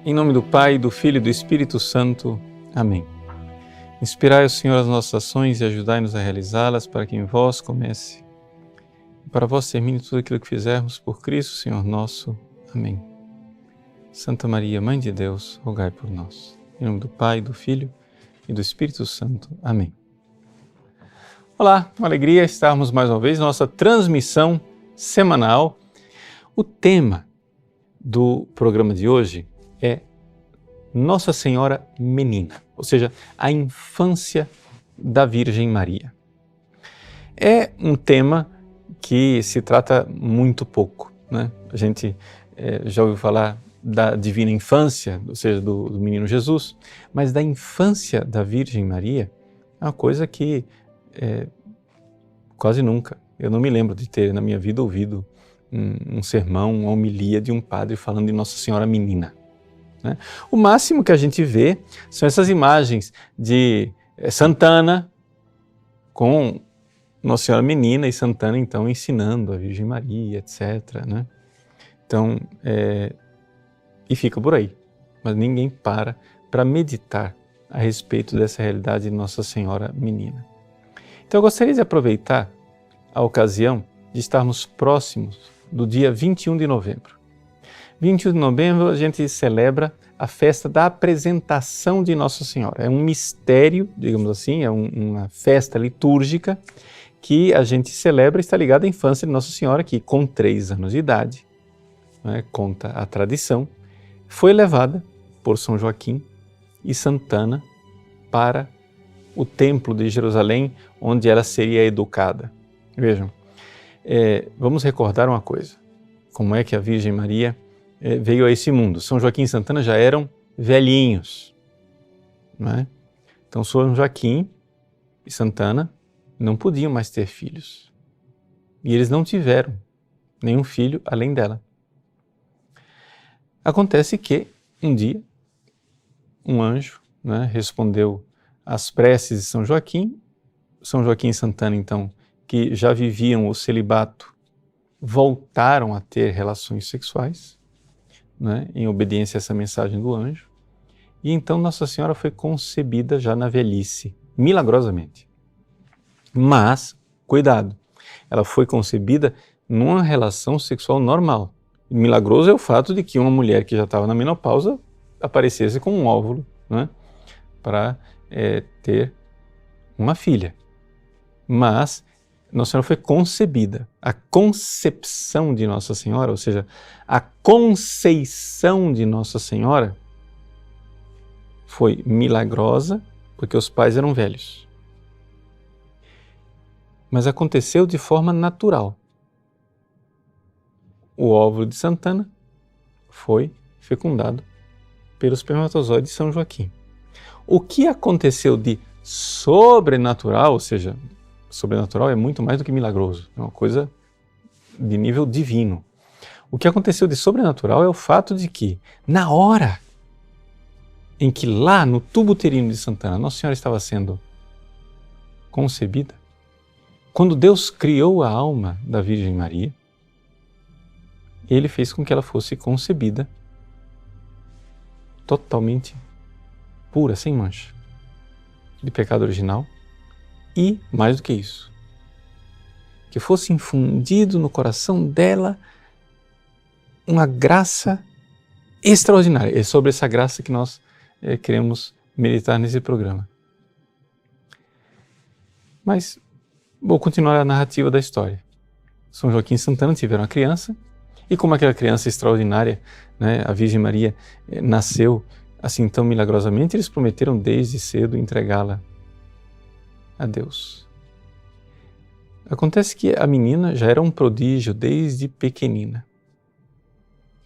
Em nome do Pai, do Filho e do Espírito Santo. Amém. Inspirai, Senhor, as nossas ações e ajudai-nos a realizá-las, para que em vós comece e para vós termine tudo aquilo que fizermos por Cristo, Senhor nosso. Amém. Santa Maria, Mãe de Deus, rogai por nós. Em nome do Pai, do Filho e do Espírito Santo. Amém. Olá, uma alegria estarmos mais uma vez na nossa transmissão semanal. O tema do programa de hoje é Nossa Senhora Menina, ou seja, a infância da Virgem Maria. É um tema que se trata muito pouco, né? A gente já ouviu falar da divina infância, ou seja, do menino Jesus, mas da infância da Virgem Maria é uma coisa que quase nunca, eu não me lembro de ter na minha vida ouvido um sermão, uma homilia de um padre falando de Nossa Senhora Menina. Né? O máximo que a gente vê são essas imagens de Santana com Nossa Senhora Menina e Santana então ensinando a Virgem Maria, etc. Né? Então, e fica por aí, mas ninguém para meditar a respeito dessa realidade de Nossa Senhora Menina. Então eu gostaria de aproveitar a ocasião de estarmos próximos do dia 21 de novembro. 21 de novembro a gente celebra a festa da apresentação de Nossa Senhora. É um mistério, digamos assim, é uma festa litúrgica que a gente celebra e está ligada à infância de Nossa Senhora, que com 3 anos de idade, né, conta a tradição, foi levada por São Joaquim e Santana para o templo de Jerusalém, onde ela seria educada. Vejam, vamos recordar uma coisa, como é que a Virgem Maria veio a esse mundo. São Joaquim e Santana já eram velhinhos, não é? Então São Joaquim e Santana não podiam mais ter filhos. E eles não tiveram nenhum filho além dela. Acontece que um dia um anjo, né, respondeu às preces de São Joaquim. São Joaquim e Santana, então, que já viviam o celibato, voltaram a ter relações sexuais, né, em obediência a essa mensagem do anjo, e então Nossa Senhora foi concebida já na velhice, milagrosamente. Mas, cuidado, ela foi concebida numa relação sexual normal. Milagroso é o fato de que uma mulher que já estava na menopausa aparecesse com um óvulo, né, para ter uma filha. Mas Nossa Senhora foi concebida. A concepção de Nossa Senhora, ou seja, a conceição de Nossa Senhora foi milagrosa porque os pais eram velhos. Mas aconteceu de forma natural. O óvulo de Santana foi fecundado pelo espermatozoide de São Joaquim. O que aconteceu de sobrenatural, ou seja, sobrenatural é muito mais do que milagroso, é uma coisa de nível divino. O que aconteceu de sobrenatural é o fato de que, na hora em que lá no tubo uterino de Santana Nossa Senhora estava sendo concebida, quando Deus criou a alma da Virgem Maria, Ele fez com que ela fosse concebida totalmente pura, sem mancha, de pecado original. E, mais do que isso, que fosse infundido no coração dela uma graça extraordinária. É sobre essa graça que nós queremos meditar nesse programa. Mas vou continuar a narrativa da história. São Joaquim e Santana tiveram uma criança, e como aquela criança extraordinária, né, a Virgem Maria, nasceu assim tão milagrosamente, eles prometeram desde cedo entregá-la a Deus. Acontece que a menina já era um prodígio desde pequenina,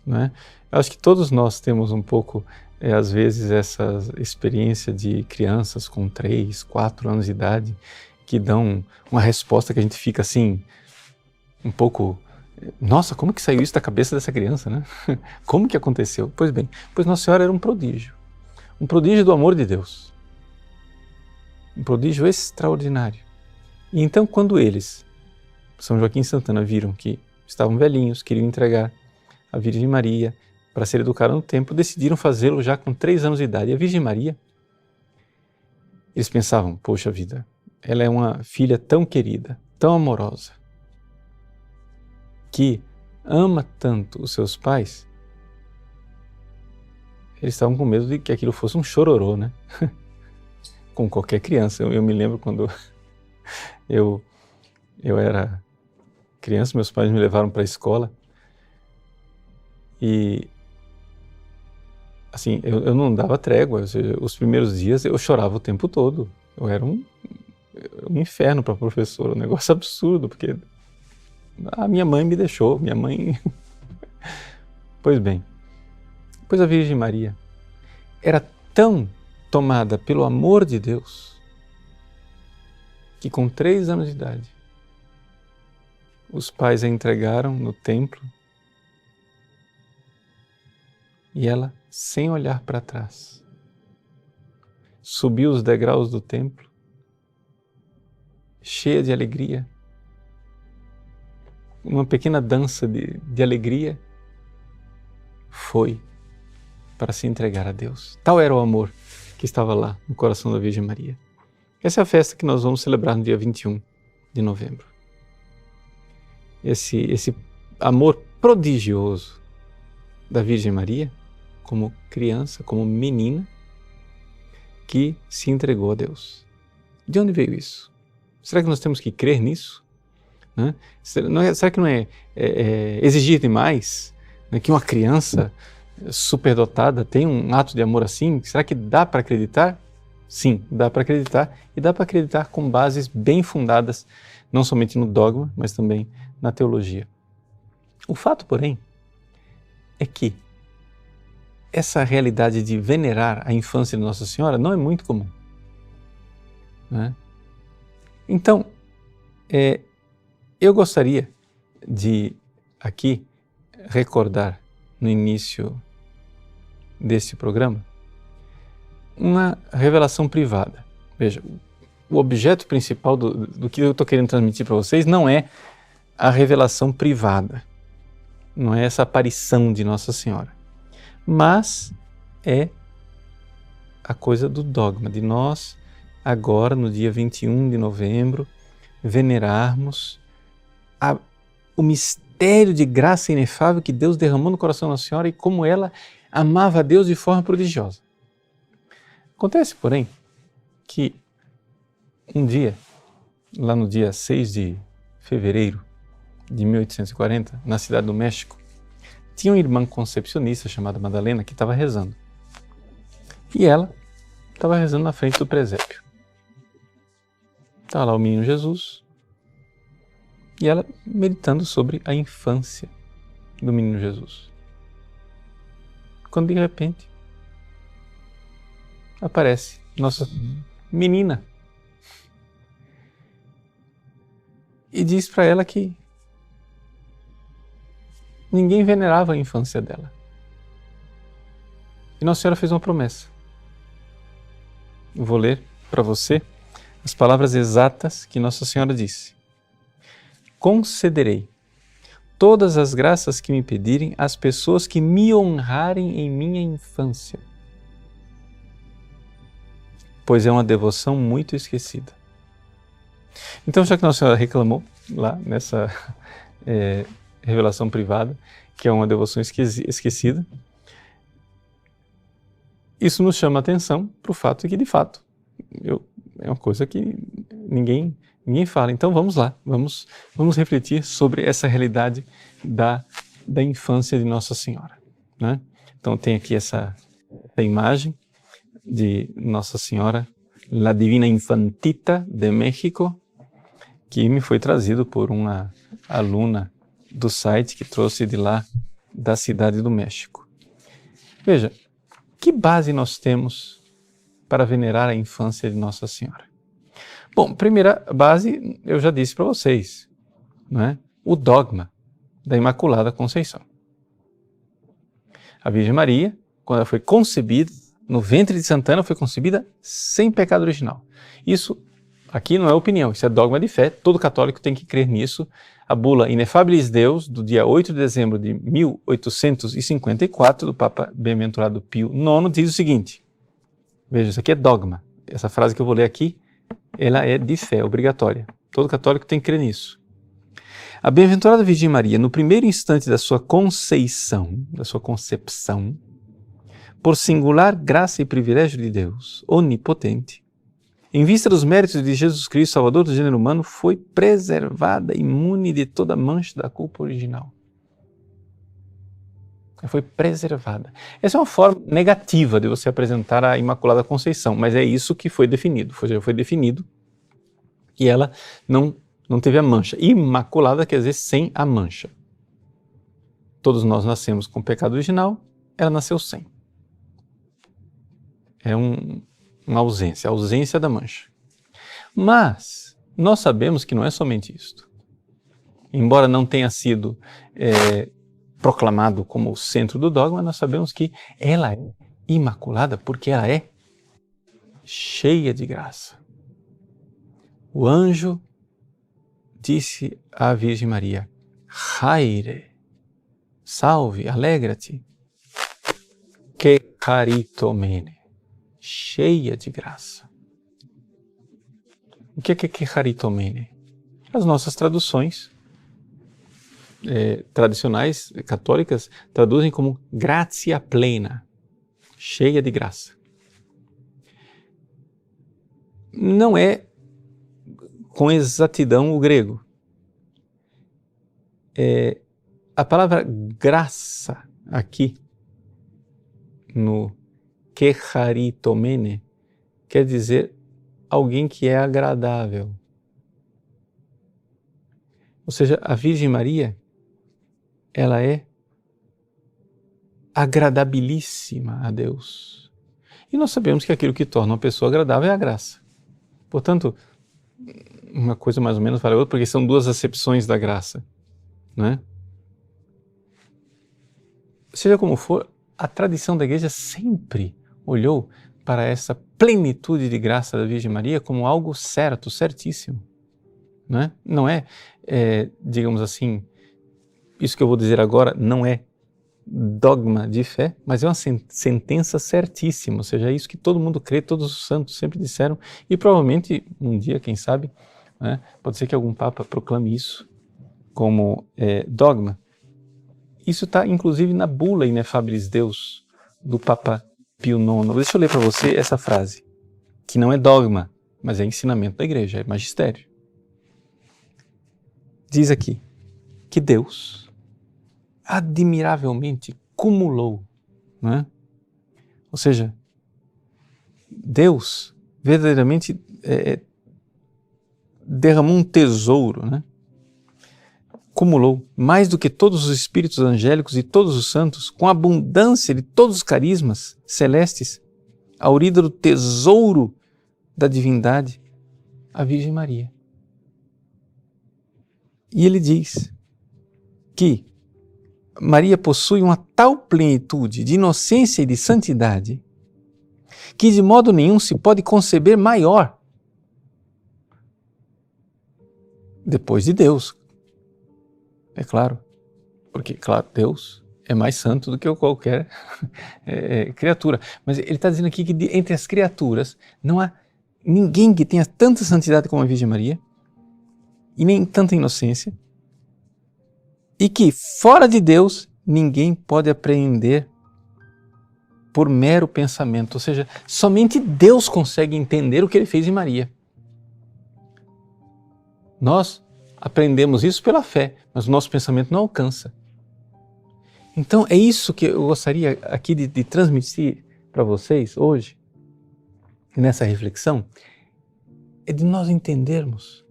né? Eu acho que todos nós temos um pouco, às vezes, essa experiência de crianças com 3, 4 anos de idade que dão uma resposta que a gente fica assim, um pouco, nossa, como que saiu isso da cabeça dessa criança, né? Como que aconteceu? Pois bem, pois Nossa Senhora era um prodígio do amor de Deus. Um prodígio extraordinário. E então, quando eles, São Joaquim e Santana, viram que estavam velhinhos, queriam entregar a Virgem Maria, para ser educada no templo, decidiram fazê-lo já com 3 anos de idade. E a Virgem Maria, eles pensavam, poxa vida, ela é uma filha tão querida, tão amorosa, que ama tanto os seus pais. Eles estavam com medo de que aquilo fosse um chororô, né? Com qualquer criança. Eu me lembro quando eu era criança, meus pais me levaram para a escola e, assim, eu não dava trégua, ou seja, os primeiros dias eu chorava o tempo todo. Eu era um inferno para a professora, um negócio absurdo, porque a minha mãe me deixou, minha mãe... Pois bem, pois a Virgem Maria era tão tomada pelo amor de Deus que com 3 anos de idade os pais a entregaram no templo e ela, sem olhar para trás, subiu os degraus do templo, cheia de alegria, uma pequena dança de alegria, foi para se entregar a Deus. Tal era o amor que estava lá no coração da Virgem Maria. Essa é a festa que nós vamos celebrar no dia 21 de novembro. Esse amor prodigioso da Virgem Maria, como criança, como menina, que se entregou a Deus. De onde veio isso? Será que nós temos que crer nisso? Né? Será que não é exigir demais, né, que uma criança superdotada tem um ato de amor assim? Será que dá para acreditar? Sim, dá para acreditar, e dá para acreditar com bases bem fundadas, não somente no dogma, mas também na teologia. O fato, porém, é que essa realidade de venerar a infância de Nossa Senhora não é muito comum, né? Então, eu gostaria de aqui recordar no início deste programa uma revelação privada. Veja, o objeto principal do que eu estou querendo transmitir para vocês não é a revelação privada, não é essa aparição de Nossa Senhora, mas é a coisa do dogma, de nós agora, no dia 21 de novembro, venerarmos o mistério de graça inefável que Deus derramou no coração da Nossa Senhora e como ela amava a Deus de forma prodigiosa. Acontece, porém, que um dia, lá no dia 6 de fevereiro de 1840, na cidade do México, tinha uma irmã concepcionista chamada Madalena que estava rezando. E ela estava rezando na frente do presépio. Estava lá o menino Jesus e ela meditando sobre a infância do menino Jesus. Quando de repente aparece nossa menina e diz para ela que ninguém venerava a infância dela. E Nossa Senhora fez uma promessa. Eu vou ler para você as palavras exatas que Nossa Senhora disse. Concederei todas as graças que me pedirem às pessoas que me honrarem em minha infância, pois é uma devoção muito esquecida. Então, já que Nossa Senhora reclamou lá nessa revelação privada, que é uma devoção esquecida, isso nos chama a atenção para o fato de que, de fato, é uma coisa que ninguém fala. Então vamos lá, vamos refletir sobre essa realidade da infância de Nossa Senhora, né? Então tem aqui essa imagem de Nossa Senhora, La Divina Infantita de México, que me foi trazido por uma aluna do site que trouxe de lá, da cidade do México. Veja, que base nós temos para venerar a infância de Nossa Senhora? Bom, primeira base, eu já disse para vocês, não é? O dogma da Imaculada Conceição. A Virgem Maria, quando ela foi concebida, no ventre de Santana, foi concebida sem pecado original. Isso aqui não é opinião, isso é dogma de fé, todo católico tem que crer nisso, A bula Ineffabilis Deus, do dia 8 de dezembro de 1854, do Papa Bem-aventurado Pio IX, diz o seguinte, veja, isso aqui é dogma, essa frase que eu vou ler aqui, ela é de fé, obrigatória. Todo católico tem que crer nisso. A Bem-aventurada Virgem Maria, no primeiro instante da sua conceição, da sua concepção, por singular graça e privilégio de Deus, onipotente, em vista dos méritos de Jesus Cristo, Salvador do gênero humano, foi preservada, imune de toda mancha da culpa original. Foi preservada. Essa é uma forma negativa de você apresentar a Imaculada Conceição, mas é isso que foi definido. Foi definido que ela não teve a mancha. Imaculada quer dizer sem a mancha. Todos nós nascemos com o pecado original, ela nasceu sem. É uma ausência, a ausência da mancha. Mas nós sabemos que não é somente isto. Embora não tenha sido proclamado como o centro do dogma, nós sabemos que ela é imaculada porque ela é cheia de graça. O anjo disse à Virgem Maria, Haire, salve, alegra-te, que caritomene, cheia de graça. O que é que caritomene? As nossas traduções tradicionais, católicas, traduzem como gratia plena, cheia de graça. Não é com exatidão o grego. A palavra graça aqui, no kecharitomene, quer dizer alguém que é agradável. Ou seja, a Virgem Maria, ela é agradabilíssima a Deus. E nós sabemos que aquilo que torna uma pessoa agradável é a graça. Portanto, uma coisa mais ou menos vale a outra, porque são duas acepções da graça, né? Seja como for, a tradição da Igreja sempre olhou para essa plenitude de graça da Virgem Maria como algo certo, certíssimo. Né? Não é, digamos assim, isso que eu vou dizer agora não é dogma de fé, mas é uma sentença certíssima, ou seja, é isso que todo mundo crê, todos os santos sempre disseram, e provavelmente um dia, quem sabe, né, pode ser que algum Papa proclame isso como dogma. Isso está inclusive na bula Ineffabilis Deus, do Papa Pio IX. Deixa eu ler para você essa frase, que não é dogma, mas é ensinamento da Igreja, é magistério. Diz aqui que Deus admiravelmente cumulou, né? Ou seja, Deus verdadeiramente derramou um tesouro, né? Cumulou mais do que todos os espíritos angélicos e todos os santos, com abundância de todos os carismas celestes, aurida do tesouro da divindade, a Virgem Maria. E ele diz que Maria possui uma tal plenitude de inocência e de santidade que de modo nenhum se pode conceber maior depois de Deus. É claro, porque, claro, Deus é mais santo do que qualquer criatura. Mas ele está dizendo aqui que entre as criaturas não há ninguém que tenha tanta santidade como a Virgem Maria e nem tanta inocência, e que fora de Deus ninguém pode apreender por mero pensamento. Ou seja, somente Deus consegue entender o que ele fez em Maria. Nós aprendemos isso pela fé, mas o nosso pensamento não alcança. Então é isso que eu gostaria aqui de transmitir para vocês hoje, nessa reflexão, é de nós entendermos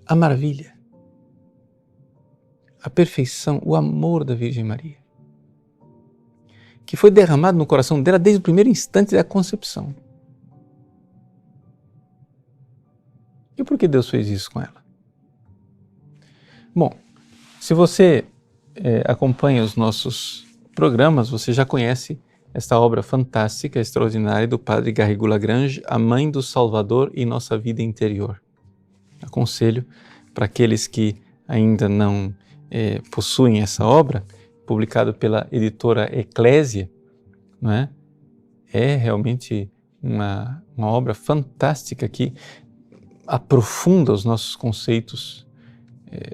a maravilha, a perfeição, o amor da Virgem Maria, que foi derramado no coração dela desde o primeiro instante da concepção. E por que Deus fez isso com ela? Bom, se você acompanha os nossos programas, você já conhece esta obra fantástica, extraordinária do Padre Garrigou Lagrange, A Mãe do Salvador e Nossa Vida Interior. Aconselho para aqueles que ainda não possuem essa obra, publicado pela editora Eclésia, não é? É realmente uma obra fantástica que aprofunda os nossos conceitos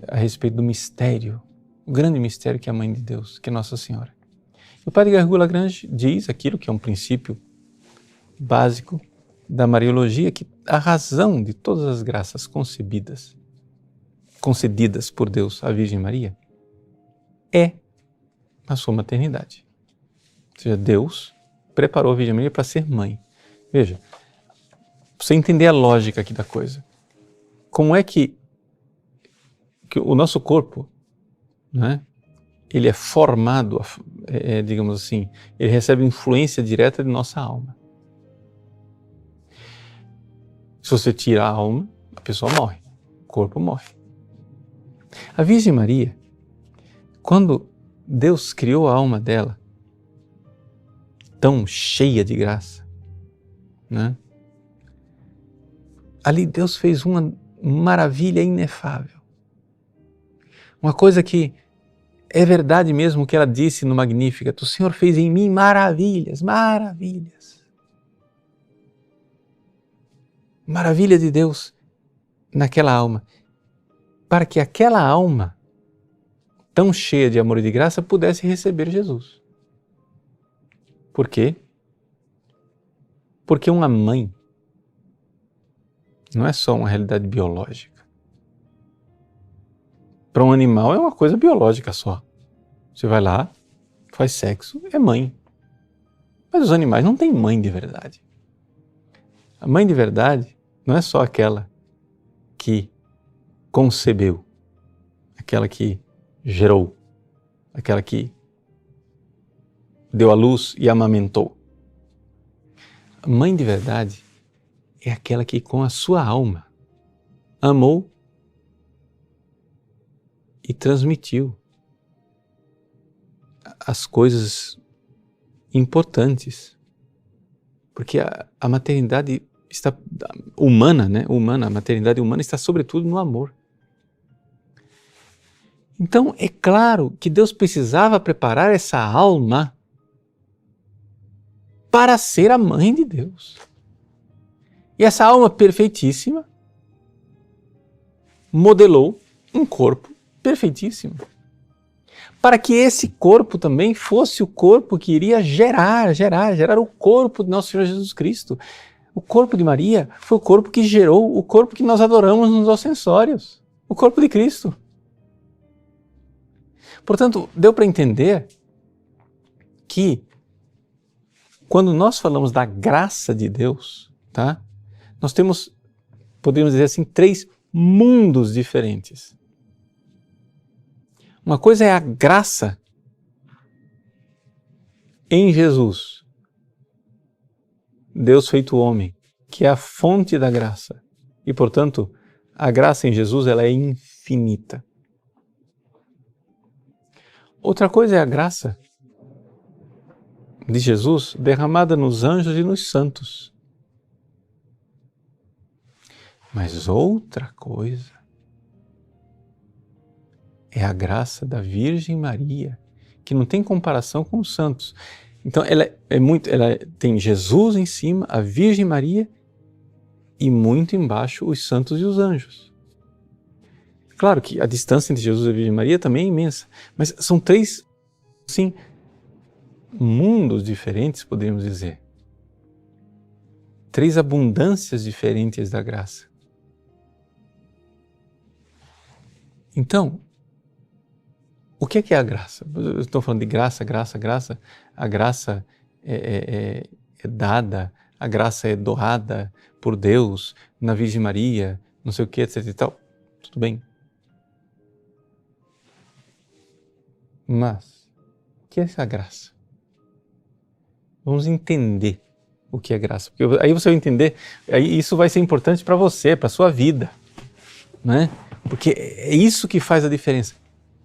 a respeito do mistério, o grande mistério que é a Mãe de Deus, que é Nossa Senhora. O Padre Garrigou Lagrange diz aquilo que é um princípio básico da Mariologia, que a razão de todas as graças concedidas por Deus à Virgem Maria, é a sua maternidade. Ou seja, Deus preparou a Virgem Maria para ser mãe. Veja, para você entender a lógica aqui da coisa, como é que o nosso corpo, né, ele é formado, digamos assim, ele recebe influência direta de nossa alma. Se você tira a alma, a pessoa morre, o corpo morre. A Virgem Maria, quando Deus criou a alma dela, tão cheia de graça, né? Ali Deus fez uma maravilha inefável. Uma coisa que é verdade mesmo que ela disse no Magnificat: o Senhor fez em mim maravilhas, maravilhas. Maravilha de Deus naquela alma, para que aquela alma tão cheia de amor e de graça pudesse receber Jesus. Por quê? Porque uma mãe não é só uma realidade biológica. Para um animal é uma coisa biológica só. Você vai lá, faz sexo, é mãe. Mas os animais não têm mãe de verdade. A mãe de verdade não é só aquela que concebeu, aquela que gerou, aquela que deu à luz e amamentou. A mãe de verdade é aquela que com a sua alma amou e transmitiu as coisas importantes. Porque a maternidade está humana, né? A maternidade humana está sobretudo no amor. Então, é claro que Deus precisava preparar essa alma para ser a mãe de Deus. E essa alma perfeitíssima modelou um corpo perfeitíssimo. Para que esse corpo também fosse o corpo que iria gerar o corpo de nosso Senhor Jesus Cristo. O corpo de Maria foi o corpo que gerou o corpo que nós adoramos nos ostensórios, o corpo de Cristo. Portanto, deu para entender que quando nós falamos da graça de Deus, tá? Nós temos, podemos dizer assim, 3 mundos diferentes. Uma coisa é a graça em Jesus, Deus feito homem, que é a fonte da graça. E, portanto, a graça em Jesus ela é infinita. Outra coisa é a graça de Jesus derramada nos anjos e nos santos. Mas outra coisa é a graça da Virgem Maria, que não tem comparação com os santos. Então ela tem Jesus em cima, a Virgem Maria e muito embaixo os santos e os anjos. Claro que a distância entre Jesus e a Virgem Maria também é imensa, mas são 3, sim, mundos diferentes, poderíamos dizer. 3 abundâncias diferentes da graça. Então, o que é a graça? Eu estou falando de graça. A graça é dada, a graça é doada por Deus na Virgem Maria, não sei o que, etc e tal. Tudo bem. Mas, o que é essa graça? Vamos entender o que é graça. Porque aí você vai entender, aí isso vai ser importante para você, para a sua vida, né? Porque é isso que faz a diferença.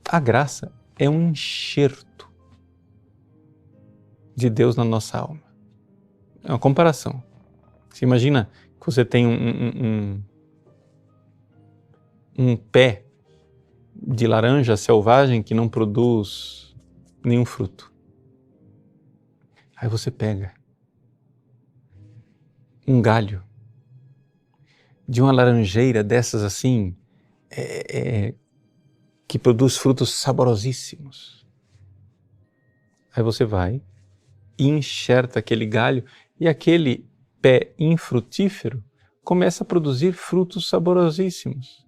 A graça é um enxerto de Deus na nossa alma. É uma comparação. Você imagina que você tem um pé de laranja selvagem que não produz nenhum fruto. Aí você pega um galho de uma laranjeira dessas assim, que produz frutos saborosíssimos. Aí você vai e enxerta aquele galho e aquele pé infrutífero começa a produzir frutos saborosíssimos.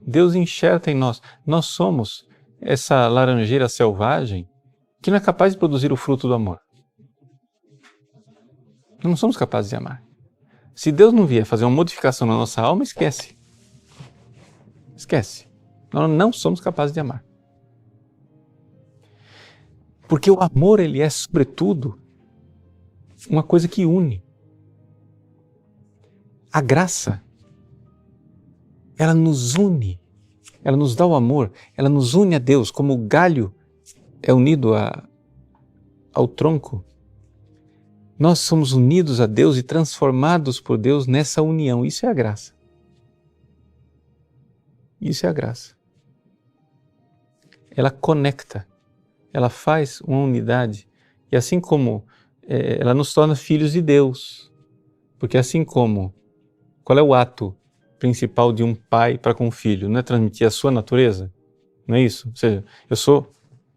Deus enxerta em nós. Nós somos essa laranjeira selvagem que não é capaz de produzir o fruto do amor. Nós não somos capazes de amar. Se Deus não vier fazer uma modificação na nossa alma, esquece. Esquece. Nós não somos capazes de amar. Porque o amor, ele é, sobretudo, uma coisa que une. A graça, ela nos une. Ela nos dá o amor, ela nos une a Deus, como o galho é unido ao tronco. Nós somos unidos a Deus e transformados por Deus nessa união. Isso é a graça. Isso é a graça. Ela conecta, ela faz uma unidade. E assim como ela nos torna filhos de Deus. Porque assim como, qual é o ato principal de um pai para com um filho? Não é transmitir a sua natureza? Não é isso? Ou seja, eu sou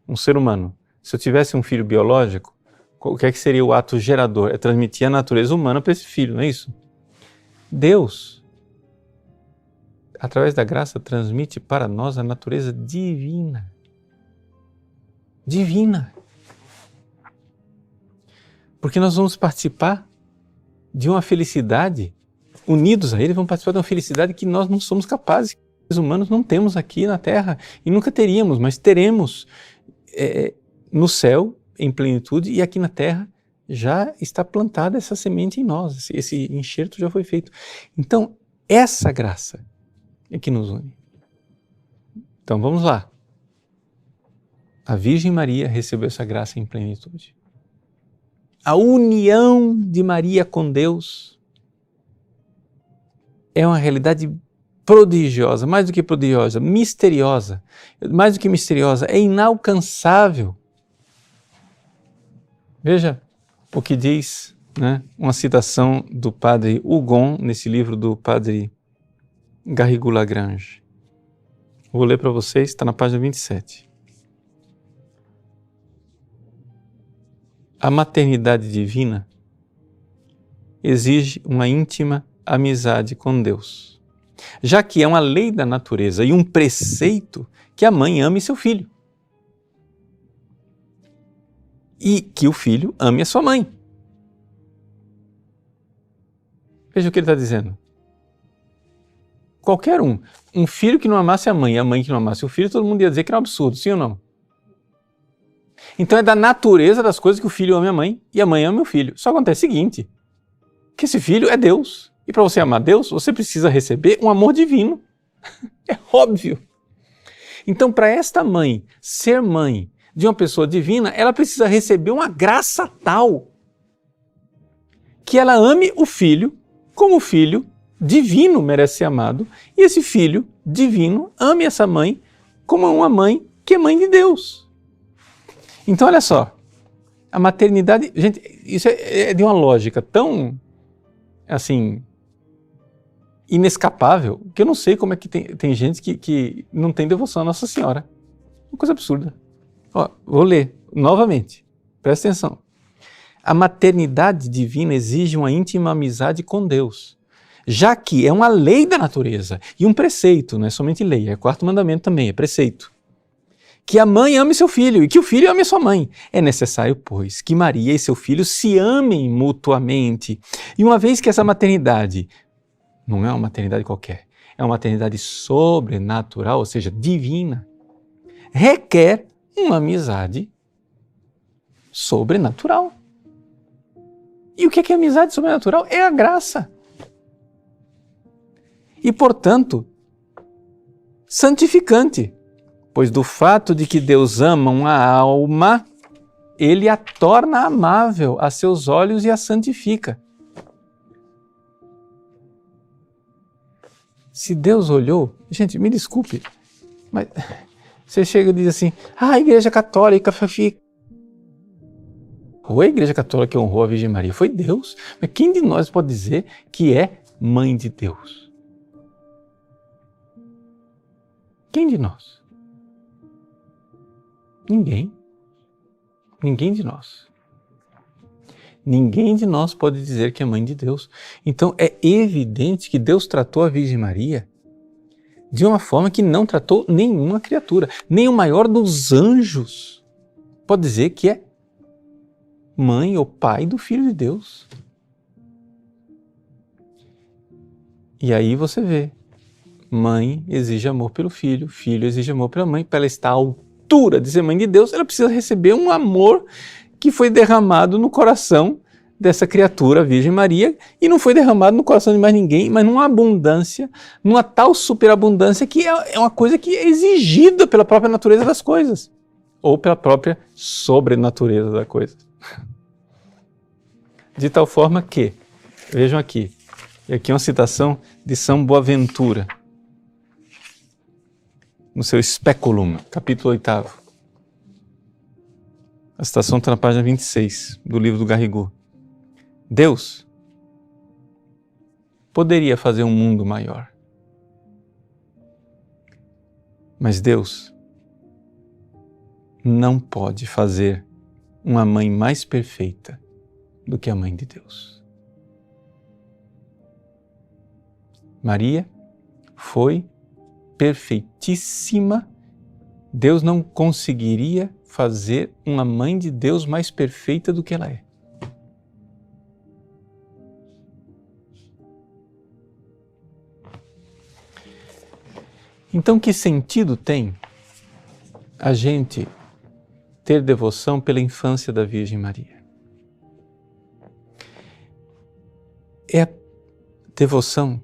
um ser humano. Se eu tivesse um filho biológico, o que é que seria o ato gerador? É transmitir a natureza humana para esse filho, não é isso? Deus, através da graça, transmite para nós a natureza divina. Divina. Porque nós vamos participar de uma felicidade, unidos a Ele, vamos participar de uma felicidade que nós não somos capazes, que os humanos não temos aqui na Terra, e nunca teríamos, mas teremos no céu, em plenitude, e aqui na Terra já está plantada essa semente em nós, esse enxerto já foi feito. Então, essa graça é que nos une. Então, vamos lá. A Virgem Maria recebeu essa graça em plenitude. A união de Maria com Deus é uma realidade prodigiosa, mais do que prodigiosa, misteriosa. Mais do que misteriosa, é inalcançável. Veja o que diz, né, uma citação do padre Hugon, nesse livro do padre Garrigou-Lagrange. Vou ler para vocês, está na página 27. A maternidade divina exige uma íntima amizade com Deus, já que é uma lei da natureza e um preceito que a mãe ame seu filho. E que o filho ame a sua mãe. Veja o que ele está dizendo. Qualquer um filho que não amasse a mãe e a mãe que não amasse o filho, todo mundo ia dizer que era um absurdo, sim ou não? Então é da natureza das coisas que o filho ame a mãe e a mãe ame o filho. Só acontece o seguinte, que esse filho é Deus. E para você amar Deus, você precisa receber um amor divino. É óbvio. Então, para esta mãe ser mãe de uma pessoa divina, ela precisa receber uma graça tal que ela ame o filho como o filho divino merece ser amado, e esse filho divino ame essa mãe como uma mãe que é mãe de Deus. Então, olha só, a maternidade, gente, isso é de uma lógica tão, assim, inescapável, que eu não sei como é que tem gente que não tem devoção à Nossa Senhora. Uma coisa absurda. Ó, vou ler novamente, presta atenção. A maternidade divina exige uma íntima amizade com Deus, já que é uma lei da natureza e um preceito, não é somente lei, é quarto mandamento também, é preceito. Que a mãe ame seu filho e que o filho ame a sua mãe. É necessário, pois, que Maria e seu filho se amem mutuamente. E uma vez que essa maternidade não é uma maternidade qualquer, é uma maternidade sobrenatural, ou seja, divina, requer uma amizade sobrenatural. E o que é amizade sobrenatural? É a graça. E, portanto, santificante, pois do fato de que Deus ama uma alma, Ele a torna amável a seus olhos e a santifica. Se Deus olhou, gente, me desculpe, mas você chega e diz assim, a Igreja Católica foi a Igreja Católica que honrou a Virgem Maria, foi Deus. Mas quem de nós pode dizer que é mãe de Deus? Quem de nós? Ninguém. Ninguém de nós. Ninguém de nós pode dizer que é mãe de Deus. Então é evidente que Deus tratou a Virgem Maria de uma forma que não tratou nenhuma criatura. Nem o maior dos anjos pode dizer que é mãe ou pai do Filho de Deus. E aí você vê, mãe exige amor pelo filho, filho exige amor pela mãe. Para ela estar à altura de ser mãe de Deus, ela precisa receber um amor que foi derramado no coração dessa criatura, a Virgem Maria, e não foi derramado no coração de mais ninguém, mas numa abundância, numa tal superabundância que é uma coisa que é exigida pela própria natureza das coisas, ou pela própria sobrenatureza da coisa. De tal forma que, vejam aqui é uma citação de São Boaventura, no seu Speculum, capítulo 8. A citação está na página 26 do livro do Garrigou. Deus poderia fazer um mundo maior, mas Deus não pode fazer uma mãe mais perfeita do que a mãe de Deus. Maria foi perfeitíssima. Deus não conseguiria fazer uma mãe de Deus mais perfeita do que ela é. Então, que sentido tem a gente ter devoção pela infância da Virgem Maria? É a devoção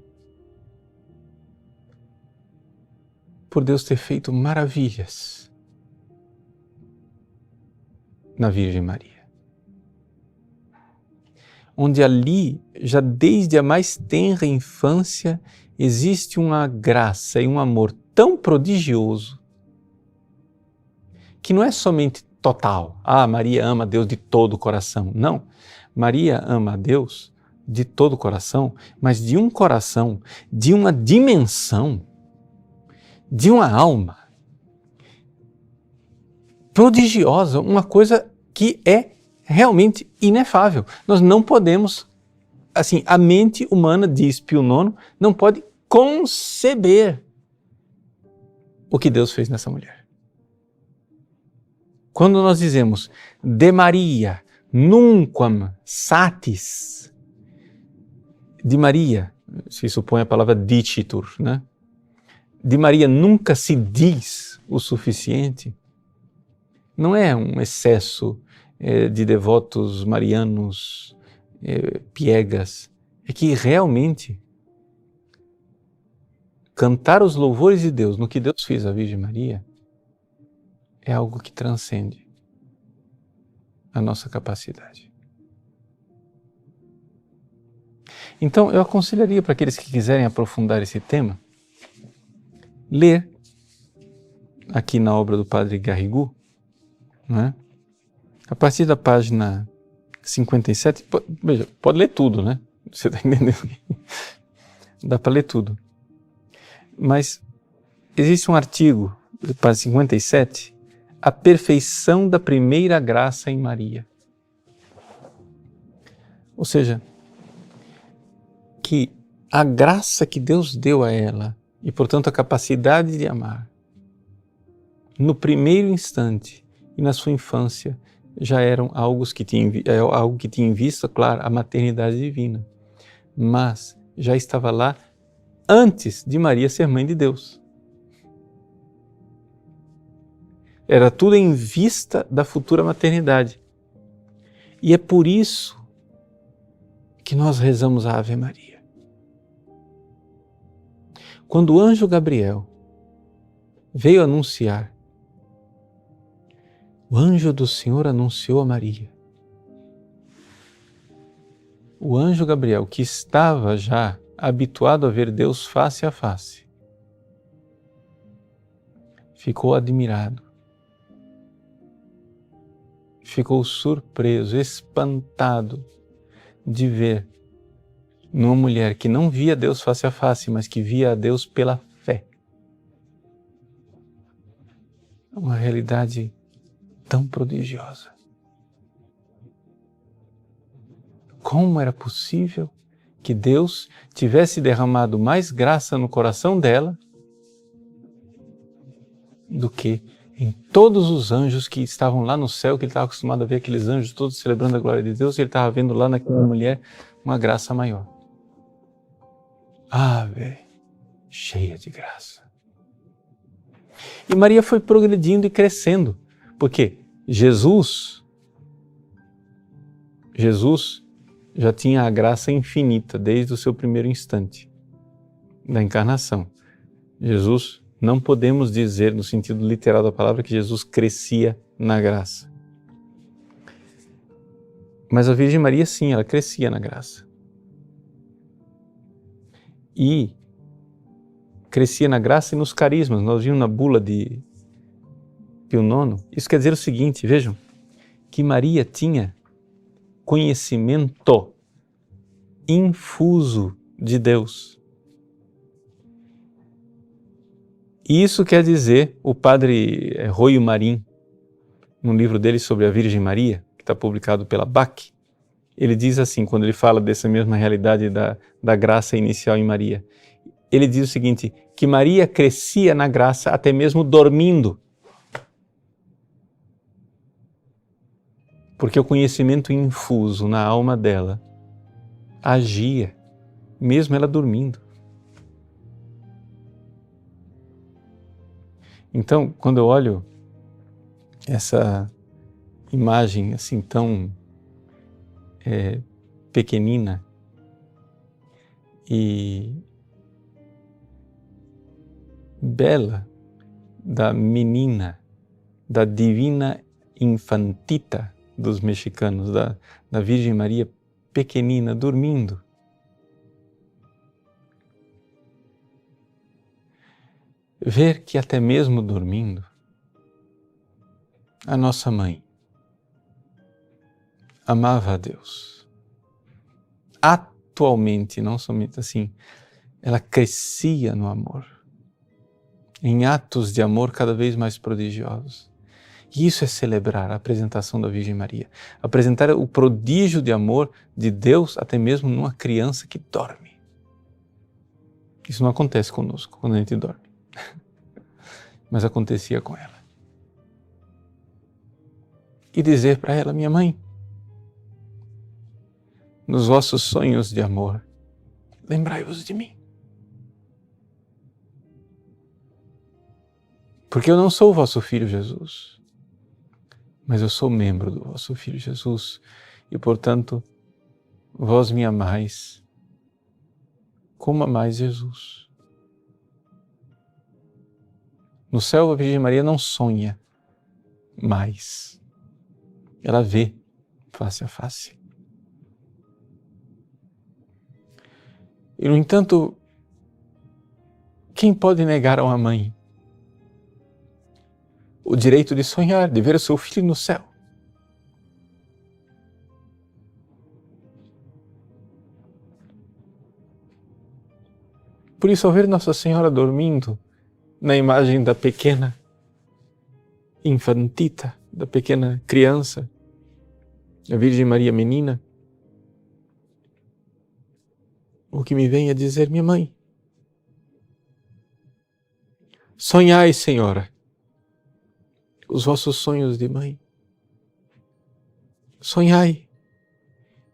por Deus ter feito maravilhas na Virgem Maria. Onde ali, já desde a mais tenra infância, existe uma graça e um amor tão prodigioso que não é somente total. Maria ama a Deus de todo o coração. Não. Maria ama a Deus de todo o coração, mas de um coração, de uma dimensão, de uma alma prodigiosa, uma coisa que é realmente inefável. Nós não podemos, assim, a mente humana, diz Pio IX, não pode conceber o que Deus fez nessa mulher. Quando nós dizemos de Maria nunquam satis, de Maria, se supõe a palavra dicitur, né? De Maria nunca se diz o suficiente, não é um excesso de devotos marianos piegas, é que realmente cantar os louvores de Deus no que Deus fez à Virgem Maria é algo que transcende a nossa capacidade. Então, eu aconselharia para aqueles que quiserem aprofundar esse tema, ler aqui na obra do Padre Garrigou, né? A partir da página 57, veja, pode ler tudo, né? Você está entendendo? Dá para ler tudo. Mas existe um artigo, página 57, a perfeição da primeira graça em Maria. Ou seja, que a graça que Deus deu a ela, e portanto a capacidade de amar, no primeiro instante e na sua infância, já eram algo que tinha em vista, claro, a maternidade divina. Mas já estava lá antes de Maria ser mãe de Deus. Era tudo em vista da futura maternidade. E é por isso que nós rezamos a Ave Maria. Quando o anjo Gabriel veio anunciar, o anjo do Senhor anunciou a Maria. O anjo Gabriel, que estava já habituado a ver Deus face a face, ficou admirado, ficou surpreso, espantado de ver numa mulher que não via Deus face a face, mas que via a Deus pela fé, uma realidade tão prodigiosa. Como era possível que Deus tivesse derramado mais graça no coração dela do que em todos os anjos que estavam lá no céu, que ele estava acostumado a ver aqueles anjos todos celebrando a glória de Deus, e ele estava vendo lá naquela mulher uma graça maior. Ave, cheia de graça. E Maria foi progredindo e crescendo, porque Jesus já tinha a graça infinita desde o seu primeiro instante da encarnação. Jesus, não podemos dizer no sentido literal da palavra que Jesus crescia na graça. Mas a Virgem Maria sim, ela crescia na graça. E crescia na graça e nos carismas. Nós vimos na bula de Pio IX. Isso quer dizer o seguinte, vejam, que Maria tinha conhecimento infuso de Deus. E isso quer dizer, o padre Roio Marim, no livro dele sobre a Virgem Maria, que está publicado pela BAC, ele diz assim, quando ele fala dessa mesma realidade da graça inicial em Maria, ele diz o seguinte, que Maria crescia na graça até mesmo dormindo. Porque o conhecimento infuso na alma dela agia, mesmo ela dormindo. Então, quando eu olho essa imagem assim tão pequenina e bela da menina, da divina infantita dos mexicanos, da Virgem Maria pequenina, dormindo. Ver que até mesmo dormindo, a nossa mãe amava a Deus. Atualmente, não somente assim, ela crescia no amor, em atos de amor cada vez mais prodigiosos. E isso é celebrar a apresentação da Virgem Maria, apresentar o prodígio de amor de Deus até mesmo numa criança que dorme. Isso não acontece conosco quando a gente dorme, mas acontecia com ela. E dizer para ela, minha mãe, nos vossos sonhos de amor, lembrai-vos de mim. Porque eu não sou o vosso filho Jesus, mas eu sou membro do vosso filho Jesus e, portanto, vós me amais como amais Jesus. No céu, a Virgem Maria não sonha mais, ela vê face a face. E, no entanto, quem pode negar a uma mãe o direito de sonhar, de ver o seu filho no céu? Por isso, ao ver Nossa Senhora dormindo na imagem da pequena infantita, da pequena criança, a Virgem Maria menina, o que me vem a dizer, minha mãe, sonhai, Senhora, os vossos sonhos de mãe. Sonhai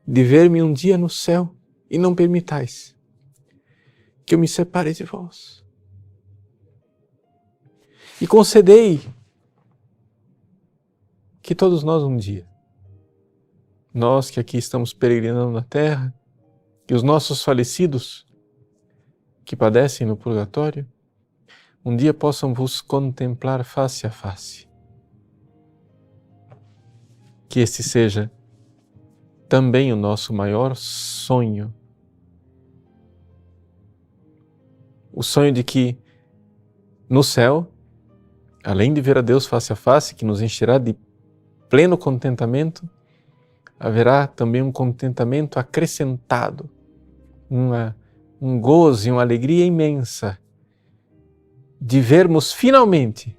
de ver-me um dia no céu e não permitais que eu me separe de vós. E concedei que todos nós um dia, nós que aqui estamos peregrinando na terra, que os nossos falecidos que padecem no purgatório, um dia possam vos contemplar face a face. Que este seja também o nosso maior sonho O sonho de que no céu, além de ver a Deus face a face, que nos encherá de pleno contentamento, haverá também um contentamento acrescentado, um gozo e uma alegria imensa de vermos finalmente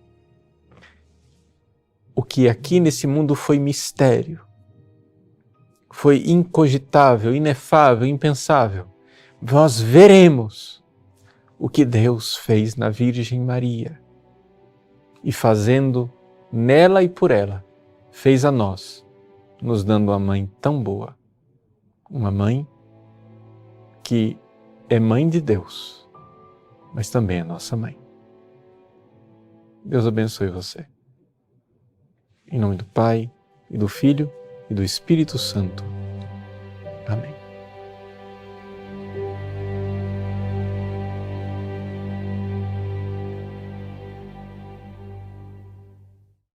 o que aqui nesse mundo foi mistério, foi incogitável, inefável, impensável. Nós veremos o que Deus fez na Virgem Maria e fazendo nela e por ela, fez a nós, nos dando uma mãe tão boa, uma mãe que é mãe de Deus, mas também é nossa mãe. Deus abençoe você. Em nome do Pai, e do Filho, e do Espírito Santo.